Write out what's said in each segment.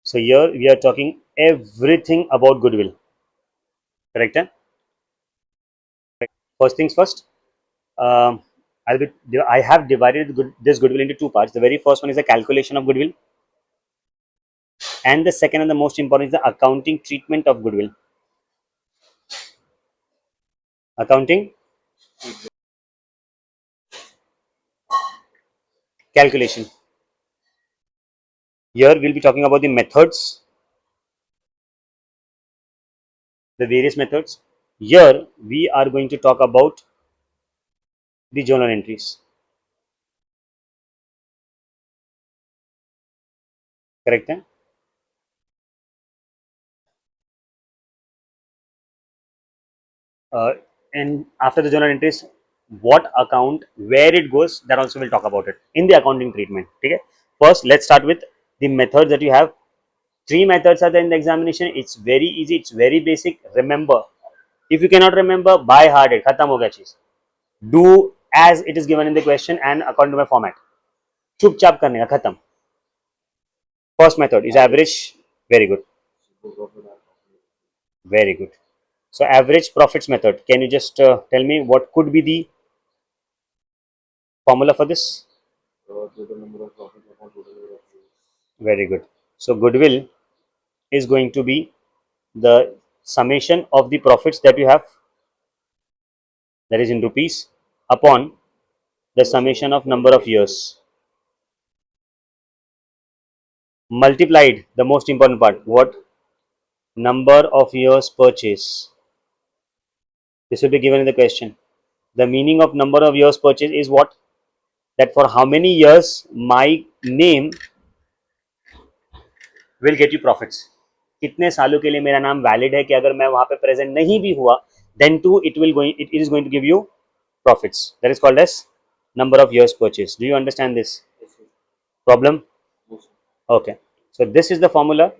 So here we are talking everything about goodwill, correct? First things first, um, I have divided this goodwill into two parts. The very first one is the calculation of goodwill, and the second and the most important is the accounting treatment of goodwill. Accounting calculation. Here we'll be talking about the methods, the various methods. Here we are going to talk about the journal entries, correct? uh, and after the journal entries, what account, where it goes, that also we'll talk about it in the accounting treatment. Okay, first let's start with the methods that you have. Three methods are there in the examination. It's very easy, it's very basic. Remember, if you cannot remember, by heart it, khatam ho gaya cheez. Do as it is given in the question and according to my format. Chup chap karne ka, khatam. First method is average. Very good, very good. So average profits method, can you just tell me what could be the formula for this? Very good. So goodwill is going to be the summation of the profits that you have, that is in rupees, upon the summation of number of years, multiplied, the most important part, what? Number of years purchase. This will be given in the question. The meaning of number of years purchase is what? That for how many years my name will get you profits. कितने सालों के लिए मेरा नाम valid है कि अगर मैं वहां पे प्रेजेंट नहीं भी हुआ, then too it is going to give you profits. That is called as number of years purchase. Do you understand this problem? Okay, so this is the formula.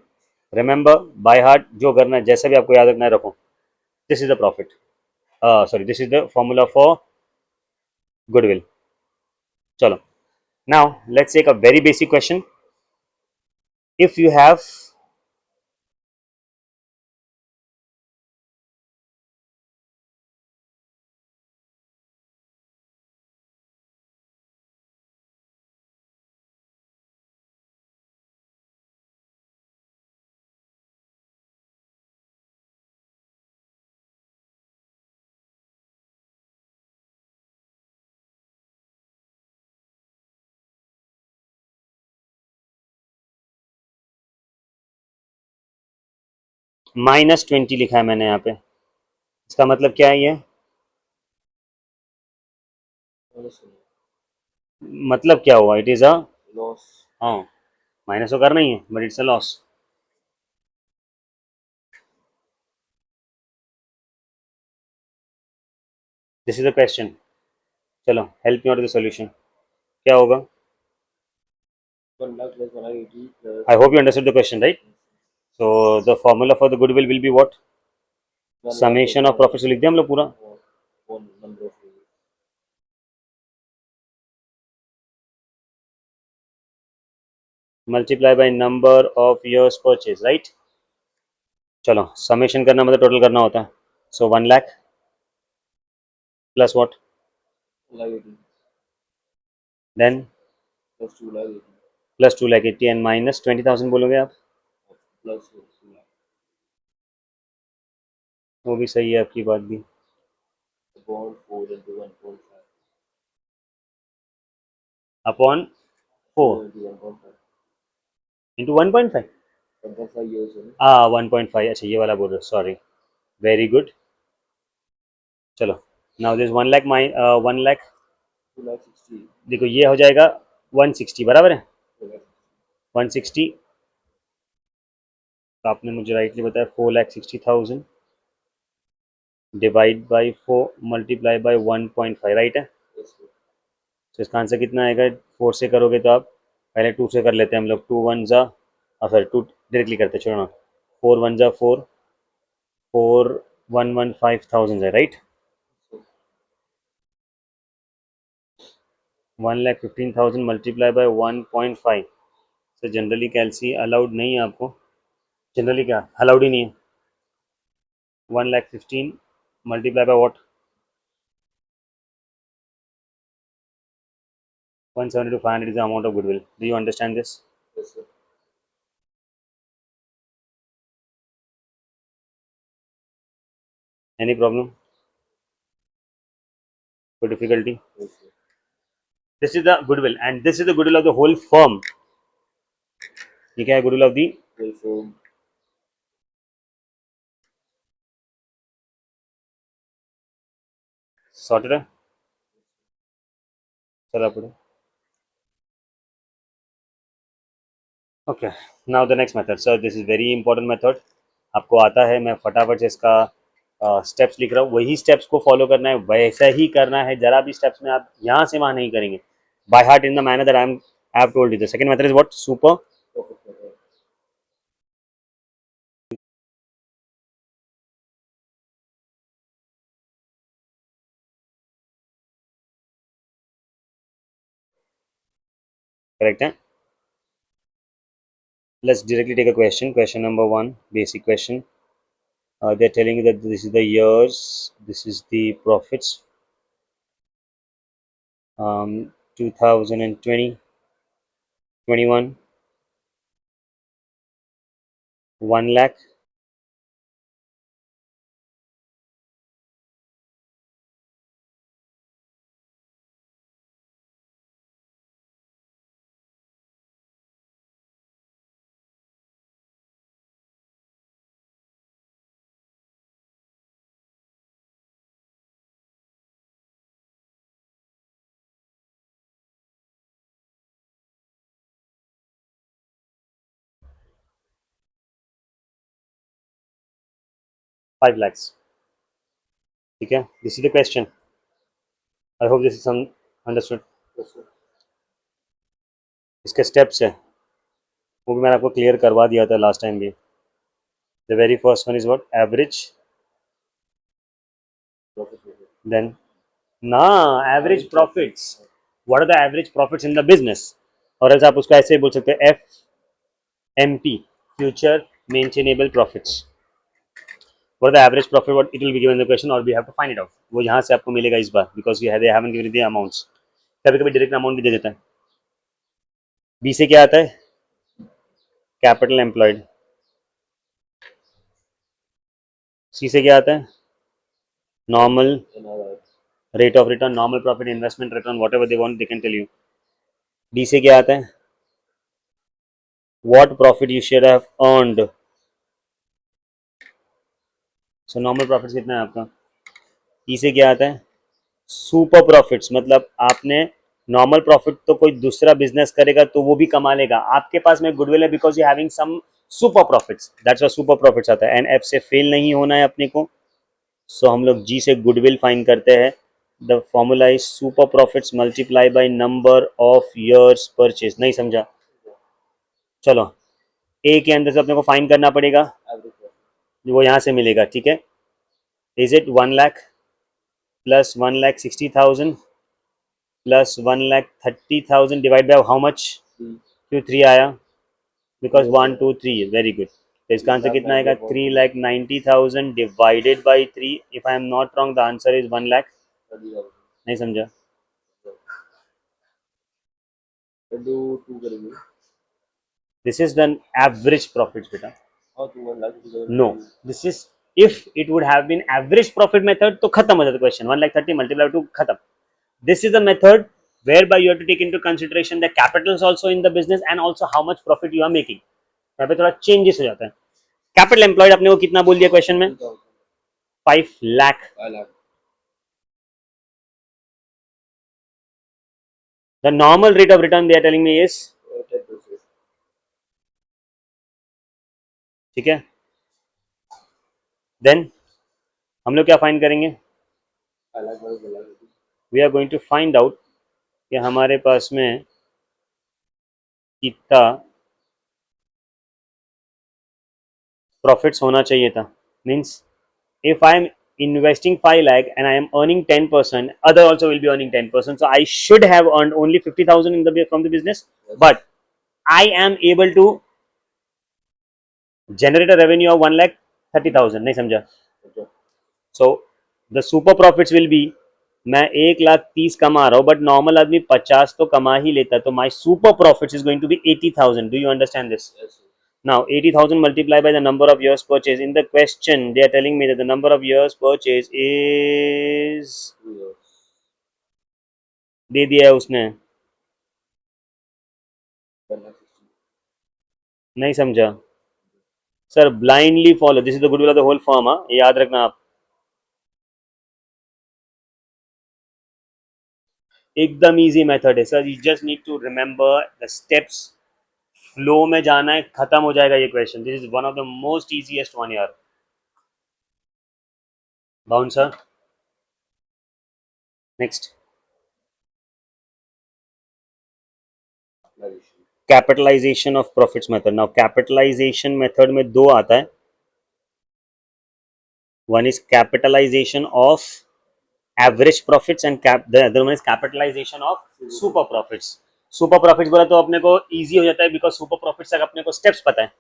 Remember by heart, जो करना है, जैसा भी आपको याद रखना है रखो. This is the profit. Sorry, this is the formula for goodwill. Chalo. Now let's take a very basic question. If you have -20 लिखा है मैंने यहाँ पे, इसका मतलब क्या है? ये मतलब क्या हुआ? It is a loss. हाँ, माइनस तो करना ही है, but it's a loss. This is the question. चलो help me out the solution. क्या होगा? I hope you understood the question, right? So the formula for the goodwill will be what? Summation of profits लिख दिया हम लोग पूरा. Multiply by number of years purchase, right? चलो summation करना मतलब टोटल करना होता है. So 1 lakh plus what? Then plus 2 lakh 80 and minus 20,000 बोलोगे आप? वो भी सही है आपकी बात भी. Upon 4 into 1.5. 1.5. अच्छा ये वाला बोल रहे, सॉरी. Very good. चलो नाउ दिस 1 लाख 1 लाख, देखो ये हो जाएगा 160, बराबर है 160. तो आपने मुझे राइटली बताया 4,60,000 divide by 4 multiply by 1.5, right है. तो इसका आंसर कितना आएगा? 4 से करोगे तो आप पहले 2 से कर लेते हैं हम लोग. 2 1 जा, सॉरी 2 डायरेक्टली करते छोड़ो ना. 4 1 जा 4, 4,115,000 है, राइट. 1,15,000 multiply by 1.5. तो जनरली कैलसी अलाउड नहीं है आपको. जनरली क्या अलाउड ही नहीं है. 1,15,000 multiply by what? 170 to 500 is the amount of goodwill. Do you understand this? Yes, sir. Any problem or difficulty? Yes, sir. This is the goodwill, and this is the goodwill of the whole firm. ये क्या है goodwill of the Well, so sorted है. चलो पढ़ो. Okay, now the next method. So this is very important method. आपको आता है, मैं फटाफट से इसका स्टेप्स लिख रहा हूँ. वही स्टेप्स को फॉलो करना है, वैसा ही करना है. जरा भी स्टेप्स में आप यहाँ से वहाँ नहीं करेंगे. By heart in the manner that I have told you. The second method is what? Super. profit method. Correct, eh? Let's directly take a question. Question number 1, basic question. They're telling you that this is the years, this is the profits. 2020, 21, 1 lakh, five lakhs. ठीक है, this is the question. I hope this is some understood. Yes, sir. इसके steps है, वो भी मैंने आपको clear करवा दिया था लास्ट टाइम भी. The very first one is what? Average. Profit method. Then, ना average profits. What are the average profits in the business? और ऐसा आप उसको ऐसे ही बोल सकते हैं FMP, future maintainable profits. What are the average profit? What it will be given in the question, or we have to find it out. वो यहाँ से आपको मिलेगा इस बार, because they haven't given the amounts. कभी कभी डायरेक्ट अमाउंट भी दे देता है. बी से क्या आता है? Capital employed. सी से क्या आता है? Normal Another. Rate of return, normal profit, investment return, whatever they want they can tell you. D से क्या आता है? What profit you should have earned. So normal profit कितना है आपका? ई से क्या आता है? सुपर प्रॉफिट्स, मतलब आपने नॉर्मल प्रॉफिट तो कोई दूसरा बिजनेस करेगा तो वो भी कमा लेगा, आपके पास में गुडविल है because you having some super profits. That's why super profits आता है. एंड एफ से फेल नहीं होना है अपने को. सो हम लोग जी से गुडविल फाइंड करते हैं. The formula is super profits multiply by number of years purchase. नहीं समझा? चलो, ए के अंदर से अपने को फाइंड करना पड़ेगा. Average profit. वो यहाँ से मिलेगा. ठीक है, is it 1 lakh plus 1,60,000 plus 1,30,000 divide by how much? Hmm. क्यों 3 आया? Because 1 2 3 very good. तो इसका आंसर कितना आएगा? 3,90,000 divided by 3. If I am not wrong the answer is 1 lakh. 30,000. नहीं समझा? Into 2 करेंगे. This is the average profit बेटा. हाँ, तो 1 lakh 30,000. No, this is if it would have been average profit method तो खत्म हो जाता क्वेश्चन. 1,30,000 multiplied by 2 खत्म. This is a method whereby you have to take into consideration the capitals also in the business and also how much profit you are making. यहाँ पे थोड़ा changes हो जाता है. कैपिटल एम्प्लॉयड अपने को कितना बोल दिया क्वेश्चन में? 2,000. 5 lakh. 5 lakh. The normal rate of return they are telling me is 10%. ठीक है. देन हम लोग क्या फाइंड करेंगे? 5 lakh minus 1 lakh. We are going to find out कि हमारे पास में कितना प्रॉफिट्स होना चाहिए था. Means if I am investing 5 lakh and I am earning 10%, other also will be earning 10%. So I should have earned only 50,000 in the from the business, but I am able to Generate a revenue of 1,30,000, नहीं समझा? अच्छा So the super profits will be, मैं 1,30,000 कमा रहा हूँ but normal आदमी 50 तो कमा ही लेता, तो my super profits is going to be 80,000. Do you understand this? Yes Now 80,000 multiplied by the number of years purchase. In the question, they are telling me that the number of years purchase is, 2 years दे दिया है उसने, 1,60,000 नहीं समझा sir. Blindly follow, this is the goodwill of the whole firm. हाँ, ये याद रखना आप. एकदम इजी मेथड है sir. You just need to remember the steps. Flow में जाना है, खत्म हो जाएगा ये क्वेश्चन. This is one of the most easiest one यार. Bouncer. Next. capitalization capitalization of profits method. Now capitalization method में दो आता है. One is capitalisation of average profits and the other one is capitalisation of super profits. Super profits बोला तो अपने को easy हो जाता है बिकॉज सुपर प्रॉफिट्स तक अपने को स्टेप्स पता है.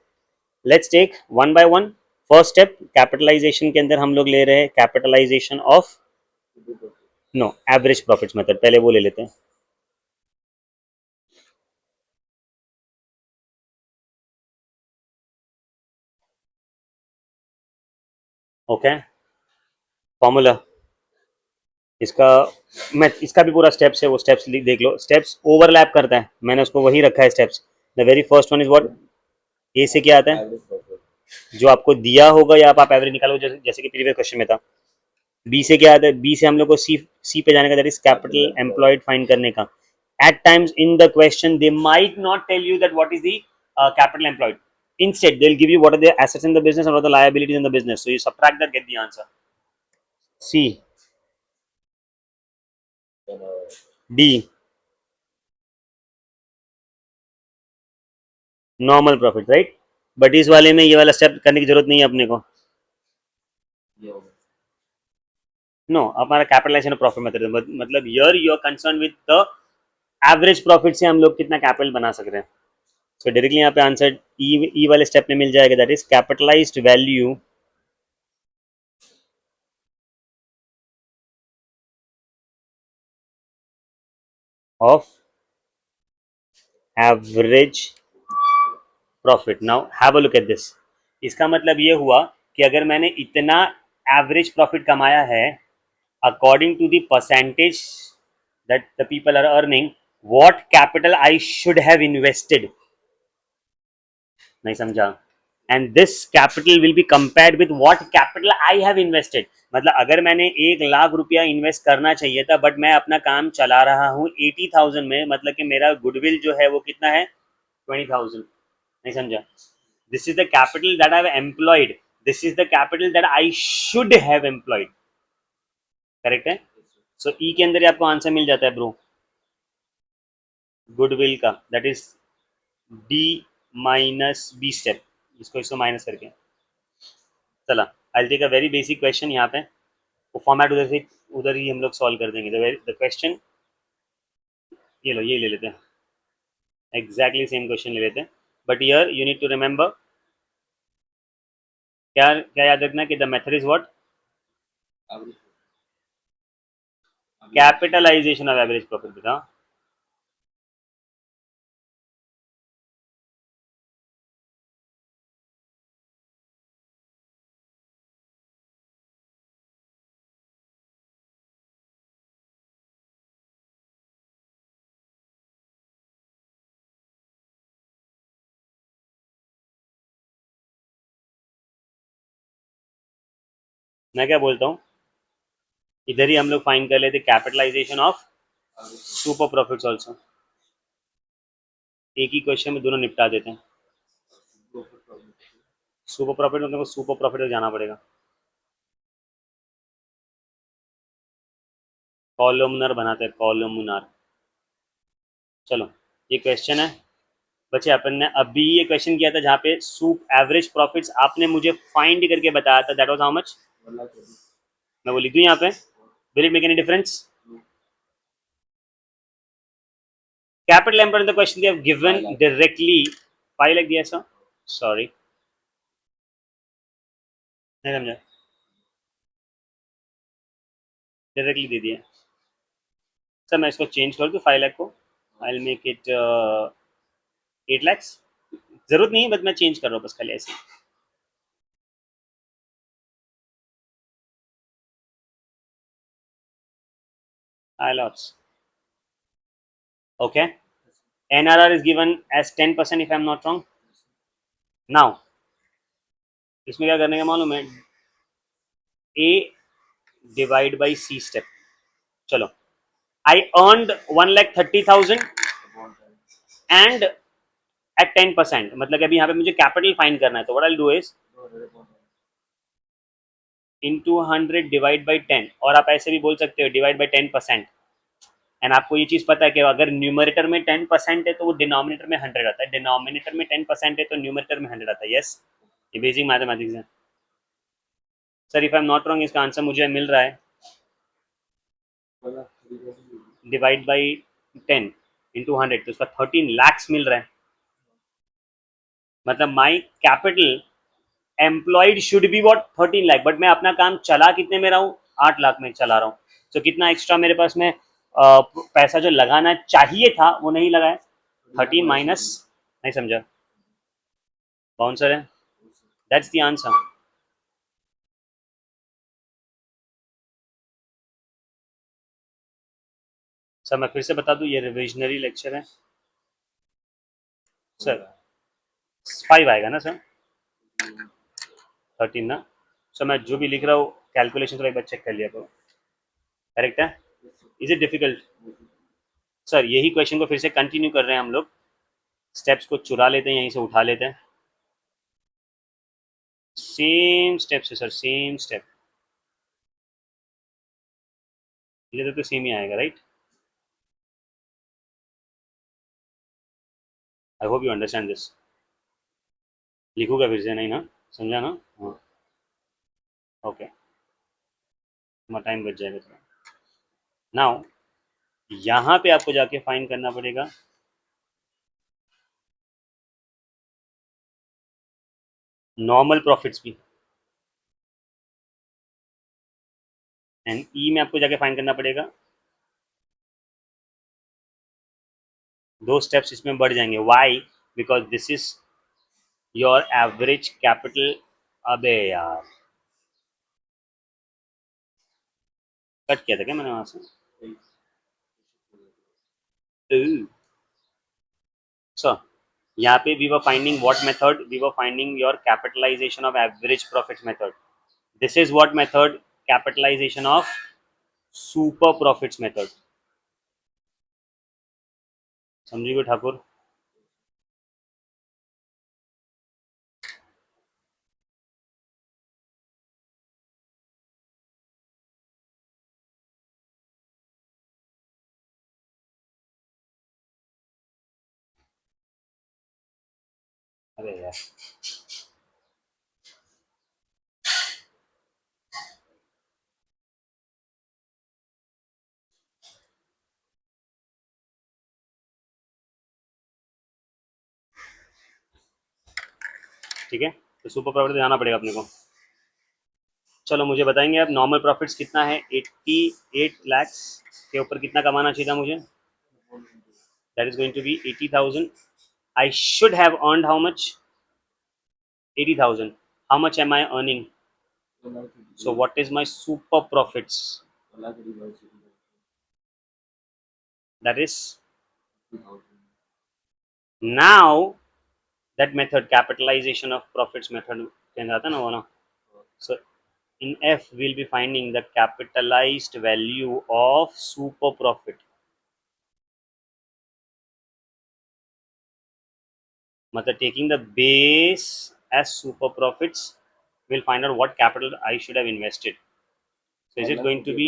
Let's take one by one. First step capitalisation के अंदर हम लोग ले रहे हैं capitalisation of, to do profit. No, average profits method. पहले वो ले लेते हैं. ओके, फॉर्मूला इसका, मैं इसका भी पूरा स्टेप्स है, वो स्टेप्स देख लो. स्टेप्स ओवरलैप करता है, मैंने उसको वही रखा है steps. The very first one is what? A से क्या आता है? Average profit. जो आपको दिया होगा या आप एवरेज निकालो, जैसे कि प्रीवियस क्वेश्चन में था. बी से क्या आता है? बी से हम लोग को सी पे जाने का, that is capital employed find करने का. At times in the question they might not tell you that what is the capital employed. Instead, they'll give you what are the assets in the business and what are the liabilities in the business. So you subtract that, get the answer. C, Then D, normal profit, right. But इस वाले में ये वाला step करने की जरूरत नहीं है अपने को. ये होगा नो, हमारा कैपिटलाइजेशन ऑफ प्रॉफिट मेथड मतलब यर you are concern with the average profit से हम लोग कितना कैपिटल बना सक रहे हैं. सो डायरेक्टली यहाँ पे आंसर ई वाले स्टेप में मिल जाएगा, that is capitalised value of average profit. Now have a look at this. इसका मतलब ये हुआ कि अगर मैंने इतना एवरेज प्रॉफिट कमाया है according to the percentage that the people are earning, what capital I should have invested. नहीं समझा? And this capital will be compared with what capital I have invested. मतलब अगर मैंने 1,00,000 रुपया इन्वेस्ट करना चाहिए था बट मैं अपना काम चला रहा हूँ 80,000 में, मतलब कि मेरा गुडविल जो है वो कितना है? 20,000. नहीं समझा? This is the capital that I have employed. This is the capital that I should have employed. Correct है? सो ई के अंदर ही आपको आंसर मिल जाता है ब्रो, गुडविल का. That is D minus B step. इसको इसको माइनस करके चला. I take a very basic question यहाँ पे. वो फॉर्मेट उधर से उधर ही हम लोग सॉल्व कर देंगे. द क्वेश्चन ये लो, ये ले लेते हैं. एग्जैक्टली सेम क्वेश्चन ले लेते हैं. But here you need to remember, क्या क्या याद रखना कि the method is what? average capitalisation of average profit. बताओ. मैं क्या बोलता हूँ, इधर ही हम लोग फाइंड कर लेते capitalisation of super profits also. एक ही क्वेश्चन में दोनों निपटा देते हैं. profit problem. सुपर प्रॉफिट मतलब सुपर प्रॉफिट में जाना पड़ेगा. कॉलमनर बनाते हैं, कॉलमनर. चलो, ये क्वेश्चन है बच्चे. अपन ने अभी ये क्वेश्चन किया था जहाँ पे सूप एवरेज प्रॉफिट्स आपने मुझे फाइंड करके बताया था. That was how much? 1,30,000. मैं वो लिख दूँ यहाँ पे. Will it make any difference? Capital employed the question they have given directly. 5 lakh दिया सर, सॉरी. नहीं समझा, डायरेक्टली दे दिया सर। मैं इसको चेंज कर दूँ 5 लाख को, I will make it 8 lakhs. जरूरत नहीं है, बस मैं चेंज कर रहा हूँ बस खाली ऐसे। आई लॉट्स okay. NRR is given as 10% if I am not wrong. Now इसमें क्या करने का मालूम है, A divide by C step. चलो, आई अर्नड 1,30,000 एंड एट 10%, मतलब कि अभी यहाँ पे मुझे कैपिटल फाइंड करना है, तो what I do is into 100 divide by 10, और आप ऐसे भी बोल सकते हो डिवाइड बाई 10%। एंड आपको ये चीज पता है कि अगर न्यूमरेटर में 10% है तो वो डिनोमिनेटर में 100 आता है, डिनोमिनेटर में 10% है तो न्यूमरेटर में 100 आता है। यस, ये बेसिक मैथमेटिक्स है sir. If I am not wrong, इसका आंसर मुझे मिल रहा है डिवाइड बाई 10 इंटू 100, तो उसका 13 lakhs मिल रहा है। मतलब my capital employed should be what 13 lakh, but मैं अपना काम चला कितने में रहा हूँ, 8 लाख में चला रहा हूँ। तो कितना एक्स्ट्रा मेरे पास में पैसा जो लगाना चाहिए था वो नहीं लगाया, 13 माइनस, नहीं समझा, बाउंसर है, दैट्स द आंसर। सर मैं फिर से बता दूं, ये रिविजनरी लेक्चर है सर। 5 आएगा ना सर, 13 ना। सर मैं जो भी लिख रहा हूँ कैलकुलेशन थोड़ा एक बार चेक कर लिया करो, करेक्ट है? Is it difficult? सर यही क्वेश्चन को फिर से कंटिन्यू कर रहे हैं हम लोग, स्टेप्स को चुरा लेते हैं, यहीं से उठा लेते हैं, सेम स्टेप से सर, सेम स्टेप, ये तो सेम ही आएगा right. I hope you understand this. लिखूंगा फिर से, नहीं ना, समझा ना? हाँ ओके, तुम्हारा टाइम बच जाएगा थोड़ा। नाउ यहाँ पे आपको जाके फाइंड करना पड़ेगा नॉर्मल प्रॉफिट्स भी, एंड ई में आपको जाके फाइंड करना पड़ेगा, दो स्टेप्स इसमें बढ़ जाएंगे। Why? Because this is your average capital. अबे यार, कट किया था क्या मैंने वहां से? सो यहाँ पे we were finding what method, we were finding your capitalisation of average profit method. This is what method, capitalisation of super profits method. समझिए ठाकुर? अरे यार, ठीक है, तो सुपर प्रॉफिट जाना पड़ेगा अपने को। चलो मुझे बताएंगे अब नॉर्मल प्रॉफिट्स कितना है, 88 lakhs के ऊपर कितना कमाना चाहिए था मुझे? That is going to be 80,000। I should have earned how much? 80,000। How much am I earning? So what is my super profits? That is now that method, capitalization of profits method कहना आता ना वो ना। So in F we'll be finding the capitalized value of super profit. मतलब taking the base as super profits, we'll find out what capital I should have invested. So is it going to be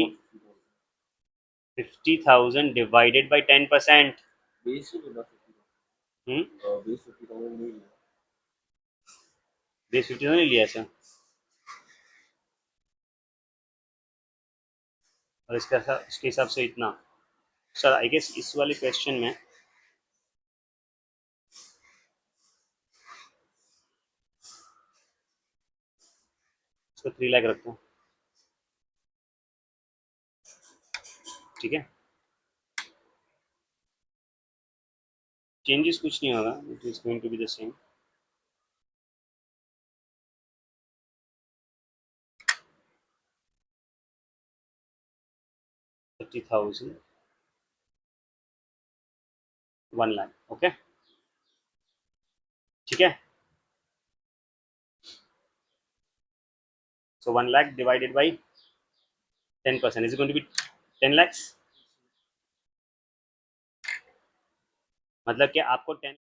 50,000 divided by 10%? Hmm? Base 50,000 नहीं लिया sir, और इसके हिसाब से इतना। Sir I guess इस वाले क्वेश्चन में इसको 3 लाख रखता हूँ, ठीक है। चेंजेस कुछ नहीं होगा, it is going to be the same. $30,000, 1 lakh, okay, ठीक है। So 1 lakh divided by 10% is going to be 10 lakhs, मतलब कि आपको 10